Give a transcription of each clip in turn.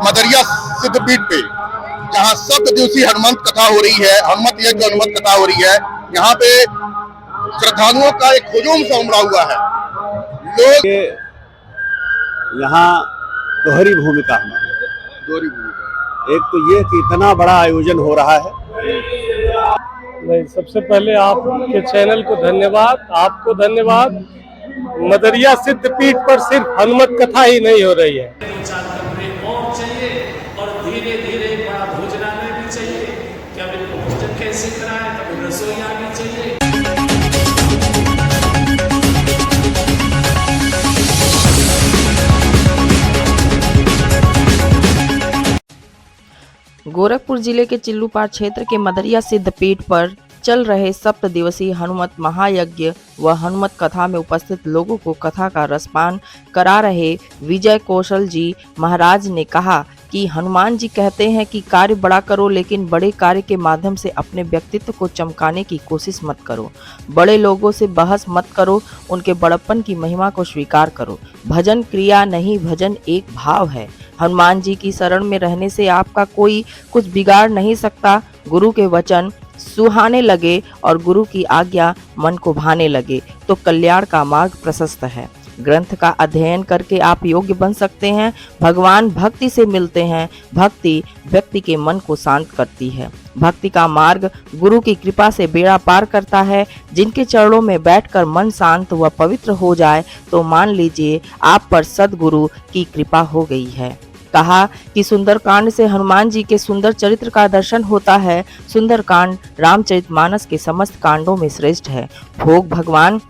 मदरिया सिद्धपीठ पे, जहाँ 7 दिवसीय हनुमंत कथा हो रही है, हनुमत यज्ञ हनुमत कथा हो रही है। यहाँ पे श्रद्धालुओं का एक हुजूम सा उमड़ा हुआ है। लोग यहाँ दोहरी भूमिका हमारी, दोहरी भूमिका, एक तो ये कि इतना बड़ा आयोजन हो रहा है। नहीं, सबसे पहले आपके चैनल को धन्यवाद, आपको धन्यवाद। मदरिया सिद्धपीठ पर सिर्फ हनुमत कथा ही नहीं हो रही है, 4 कमरे और चाहिए और धीरे धीरे बड़ा भोजनालय भी चाहिए। क्या इनको भोजन कैसे कराएं, कभी रसोईया भी चाहिए। गोरखपुर जिले के चिल्लूपार क्षेत्र के मदरिया सिद्धपीठ पर चल रहे 7 दिवसीय हनुमत महायज्ञ व हनुमत कथा में उपस्थित लोगों को कथा का रसपान करा रहे विजय कौशल जी महाराज ने कहा कि हनुमान जी कहते हैं कि कार्य बड़ा करो, लेकिन बड़े कार्य के माध्यम से अपने व्यक्तित्व को चमकाने की कोशिश मत करो। बड़े लोगों से बहस मत करो, उनके बड़प्पन की महिमा को स्वीकार करो। भजन क्रिया नहीं, भजन एक भाव है। हनुमान जी की शरण में रहने से आपका कोई कुछ बिगाड़ नहीं सकता। गुरु के वचन सुहाने लगे और गुरु की आज्ञा मन को भाने लगे तो कल्याण का मार्ग प्रशस्त है। ग्रंथ का अध्ययन करके आप योग्य बन सकते हैं। भगवान भक्ति से मिलते हैं। भक्ति व्यक्ति के मन को शांत करती है। भक्ति का मार्ग गुरु की कृपा से बेड़ा पार करता है। जिनके चरणों में बैठकर मन शांत व पवित्र हो जाए तो मान लीजिए आप पर सद्गुरु की कृपा हो गई है। कहा कि सुंदरकांड से हनुमान जी के सुंदर चरित्र का दर्शन होता है। सुंदरकांड रामचरितमानस के समस्त कांडों में श्रेष्ठ है। भोग भगवान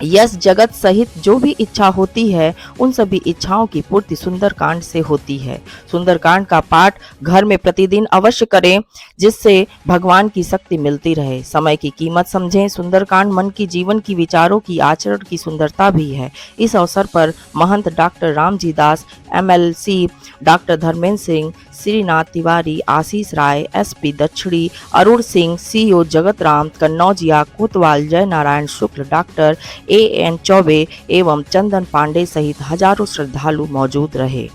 यश जगत सहित जो भी इच्छा होती है उन सभी इच्छाओं की पूर्ति सुंदरकांड से होती है। सुंदरकांड का पाठ घर में प्रतिदिन अवश्य करें, जिससे भगवान की शक्ति मिलती रहे। समय की कीमत समझें। सुंदरकांड मन की, जीवन की, विचारों की, आचरण की सुंदरता भी है। इस अवसर पर महंत डॉक्टर रामजी दास, MLC डॉक्टर धर्मेंद्र सिंह, श्रीनाथ तिवारी, आशीष राय, SP दक्षिणी, अरुण सिंह, CO जगत राम, कन्नौजिया कोतवाल, जय नारायण शुक्ल, डॉक्टर AN चौबे एवं चंदन पांडे सहित हजारों श्रद्धालु मौजूद रहे।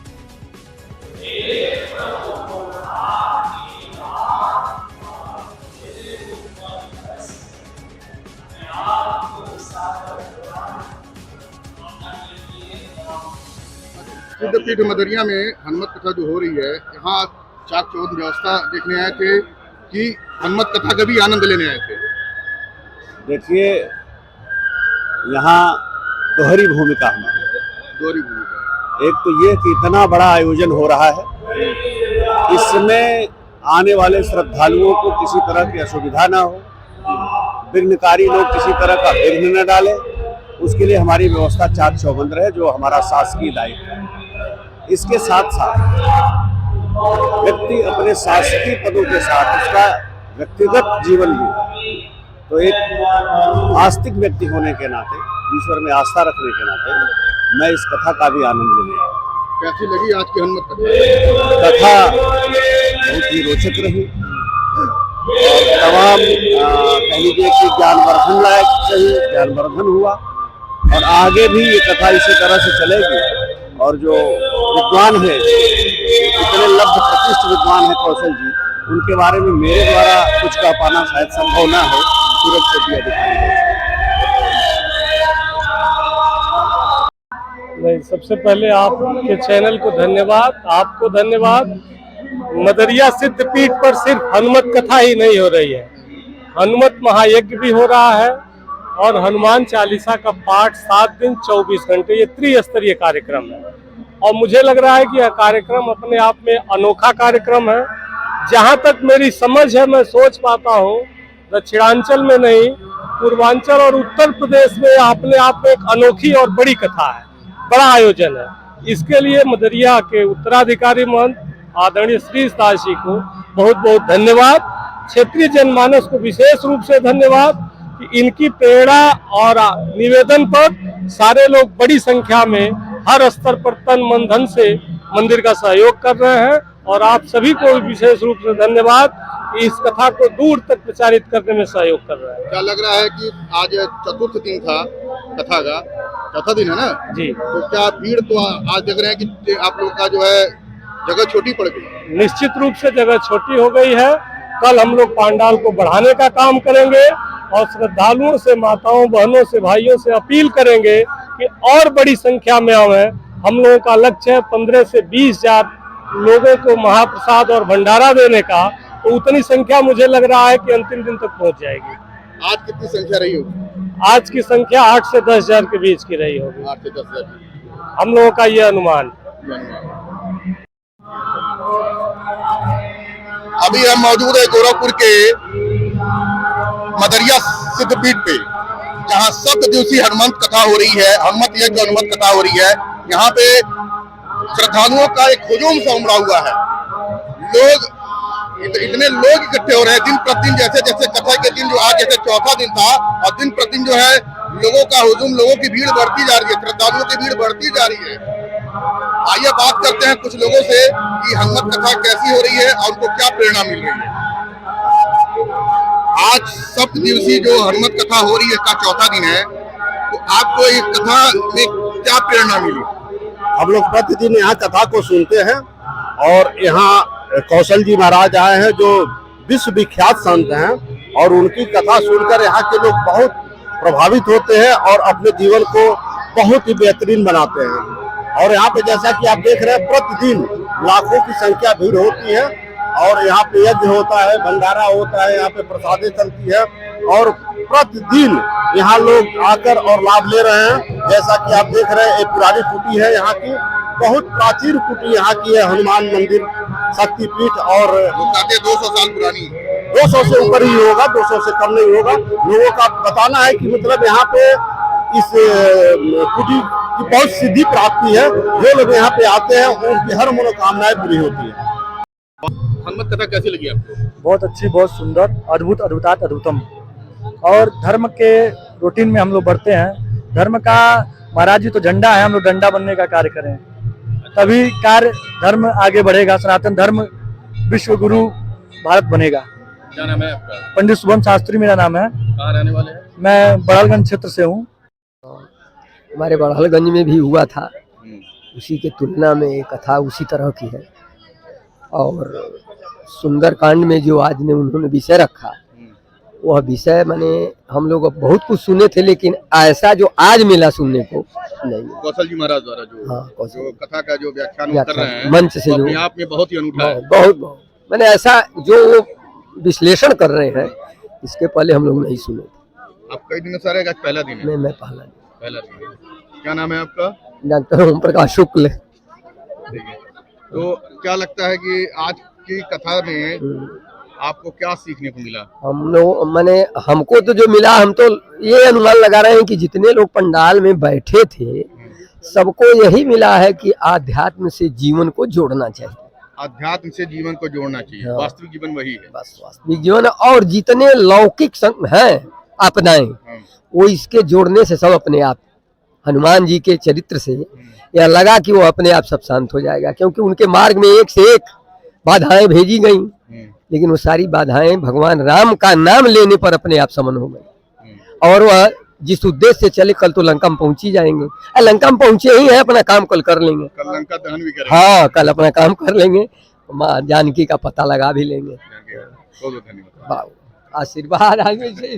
सिद्धपीठ मदरिया में हनुमत कथा जो हो रही है, यहाँ चाक चौबंद व्यवस्था देखने आए थे कि हनुमत कथा का भी आनंद लेने आए थे। देखिए, यहाँ दोहरी भूमिका हमारी, दोहरी भूमिका, एक तो ये कि इतना बड़ा आयोजन हो रहा है, इसमें आने वाले श्रद्धालुओं को किसी तरह की असुविधा ना हो, विघ्नकारी लोग किसी तरह का विघ्न न डाले, उसके लिए हमारी व्यवस्था चाक चौबंद रहे, जो हमारा शासकीय दायित्व है। इसके साथ साथ व्यक्ति अपने शासकीय पदों के साथ उसका व्यक्तिगत जीवन भी, तो एक आस्तिक व्यक्ति होने के नाते, ईश्वर में आस्था रखने के नाते मैं इस कथा का भी आनंद लेने आया। कैसी लगी आज की हनुमत कथा? कथा बहुत ही रोचक रही और तमाम कह लीजिए कि ज्ञानवर्धन लायक सही ज्ञानवर्धन हुआ और आगे भी ये कथा इसी तरह से चलेगी। और जो विद्वान है, इतने लब्ध प्रतिष्ठ विद्वान है कौशल जी, उनके बारे में मेरे द्वारा कुछ कह पाना शायद संभव ना हो। सूरज से भी अधिकारी नहीं, सबसे पहले आपके चैनल को धन्यवाद, आपको धन्यवाद। मदरिया सिद्धपीठ पर सिर्फ हनुमत कथा ही नहीं हो रही है, हनुमत महायज्ञ भी हो रहा है और हनुमान चालीसा का पाठ 7 दिन 24 घंटे, ये त्रिस्तरीय कार्यक्रम है। और मुझे लग रहा है कि यह कार्यक्रम अपने आप में अनोखा कार्यक्रम है। जहाँ तक मेरी समझ है, मैं सोच पाता हूँ, दक्षिणांचल में नहीं, पूर्वांचल और उत्तर प्रदेश में अपने आप में एक अनोखी और बड़ी कथा है, बड़ा आयोजन है। इसके लिए मदरिया के उत्तराधिकारी महंत आदरणीय श्री दास जी को बहुत बहुत धन्यवाद। क्षेत्रीय जनमानस को विशेष रूप से धन्यवाद कि इनकी प्रेरणा और निवेदन पर सारे लोग बड़ी संख्या में हर स्तर पर तन मन धन से मंदिर का सहयोग कर रहे हैं। और आप सभी को विशेष रूप से धन्यवाद कि इस कथा को दूर तक प्रचारित करने में सहयोग कर रहे हैं। क्या लग रहा है कि आज चतुर्थ दिन था कथा का, चौथा दिन है ना जी, तो क्या भीड़ तो आज देख रहे हैं कि आप लोग का जो है जगह छोटी पड़ गई। निश्चित रूप से जगह छोटी हो गई है। कल हम लोग पंडाल को बढ़ाने का काम करेंगे और श्रद्धालुओं से, माताओं बहनों से, भाइयों से अपील करेंगे कि और बड़ी संख्या में आवे। हम लोगों का लक्ष्य है 15 से 20 हजार लोगों को महाप्रसाद और भंडारा देने का, तो उतनी संख्या मुझे लग रहा है कि अंतिम दिन तक पहुंच जाएगी। आज कितनी संख्या रही होगी? आज की संख्या 8 से 10 हजार के बीच की रही होगी। 8 से 10 हजार हम लोगों का ये अनुमान। अभी हम मौजूद है गोरखपुर के मदरिया सिद्धपीठ पे, जहां 7 दिवसीय हनुमंत कथा हो रही है, हनुमत यज्ञ हनुमत कथा हो रही है। यहाँ पे श्रद्धालुओं का एक हुजूम सा उमड़ा हुआ है। लोग इतने लोग इकट्ठे हो रहे हैं दिन प्रतिदिन, जैसे जैसे कथा के दिन जो आज जैसे चौथा दिन था, और दिन प्रतिदिन जो है लोगों का हुजूम, लोगों की भीड़ बढ़ती जा रही है, श्रद्धालुओं की भीड़ बढ़ती जा रही है। आइए बात करते हैं कुछ लोगों से कि हनुमत कथा कैसी हो रही है और उनको क्या प्रेरणा मिल रही है। आज 7 दिवसीय जो हनुमत कथा हो रही है का चौथा दिन है, तो आपको इस कथा में क्या प्रेरणा मिली? हम लोग प्रतिदिन यहाँ कथा को सुनते हैं और यहाँ कौशल जी महाराज आए हैं जो विश्व विख्यात संत हैं, और उनकी कथा सुनकर यहाँ के लोग बहुत प्रभावित होते हैं और अपने जीवन को बहुत ही बेहतरीन बनाते हैं। और यहाँ पे जैसा कि आप देख रहे हैं प्रतिदिन लाखों की संख्या भीड़ होती है और यहाँ पे यज्ञ होता है, भंडारा होता है, यहाँ पे प्रसादें चलती है और प्रतिदिन यहाँ लोग आकर और लाभ ले रहे हैं। जैसा कि आप देख रहे हैं एक पुरानी कुटी है यहाँ की, बहुत प्राचीन कुटी यहाँ की है, हनुमान मंदिर शक्तिपीठ, और 200 साल पुरानी, 200 से ऊपर ही होगा, 200 से कम नहीं होगा। लोगों का बताना है कि मतलब यहाँ पे इस कुटी की बहुत सिद्धि प्राप्ति है। जो लोग यहाँ पे आते हैं उनकी हर मनोकामनाएं पूरी होती है। हनुमत कथा कैसी लगी आपको? बहुत अच्छी, बहुत सुंदर, अद्भुत, अद्भुतात अद्भुतम। और धर्म के रूटीन में हम लोग बढ़ते हैं। धर्म का महाराज जी तो झंडा है, हम लोग डंडा बनने का कार्य करें, तभी कार्य धर्म आगे बढ़ेगा, सनातन धर्म विश्व गुरु भारत बनेगा। क्या नाम है आपका? पंडित शुभम शास्त्री मेरा नाम है। कहाँ रहने वाले हैं? मैं बड़ालगंज क्षेत्र से हूँ। हमारे बड़ालगंज में भी हुआ था, उसी के तुलना में ये कथा उसी तरह की है। और सुंदरकांड में जो आज ने उन्होंने विषय रखा, वह विषय माने हम लोग बहुत कुछ सुने थे, लेकिन ऐसा जो आज मिला सुनने को नहीं। कौशल जी महाराज द्वारा जो कथा का जो व्याख्यान कर रहे हैं मंच से, जो अपने आप में बहुत ही अनूठा है। बहुत मैंने ऐसा जो विश्लेषण कर रहे हैं, इसके पहले हम लोग नहीं सुने थे। आप कई दिनों से रहेगा? पहला दिन है? मैं पहला दिन। क्या नाम है आपका? डॉक्टर ओम प्रकाश शुक्ल। ठीक है, तो क्या लगता है कि आज की कथा में आपको क्या सीखने को मिला? हम लोग माने हमको तो जो मिला, हम तो ये अनुमान लगा रहे हैं कि जितने लोग पंडाल में बैठे थे सबको यही मिला है कि आध्यात्म से जीवन को जोड़ना चाहिए। आध्यात्म से जीवन को जोड़ना चाहिए। हाँ। वास्तविक जीवन वही है। बस वास्तविक जीवन, और जितने लौकिक हैं आपदाएं, वो इसके जोड़ने से सब अपने आप, हनुमान जी के चरित्र से यह लगा कि वो अपने आप सब शांत हो जाएगा। क्योंकि उनके मार्ग में एक से एक बाधाएं भेजी गई, लेकिन वो सारी बाधाएं भगवान राम का नाम लेने पर अपने आप समन हो गई। और वह जिस उद्देश्य से चले, कल तो लंका में पहुंच ही जाएंगे। लंका में पहुंचे ही है, अपना काम कल कर लेंगे। कल लंका दहन भी करेंगे। हाँ, कल अपना काम कर लेंगे, माँ जानकी का पता लगा भी लेंगे। बहुत धन्यवाद। आशीर्वाद आगे से।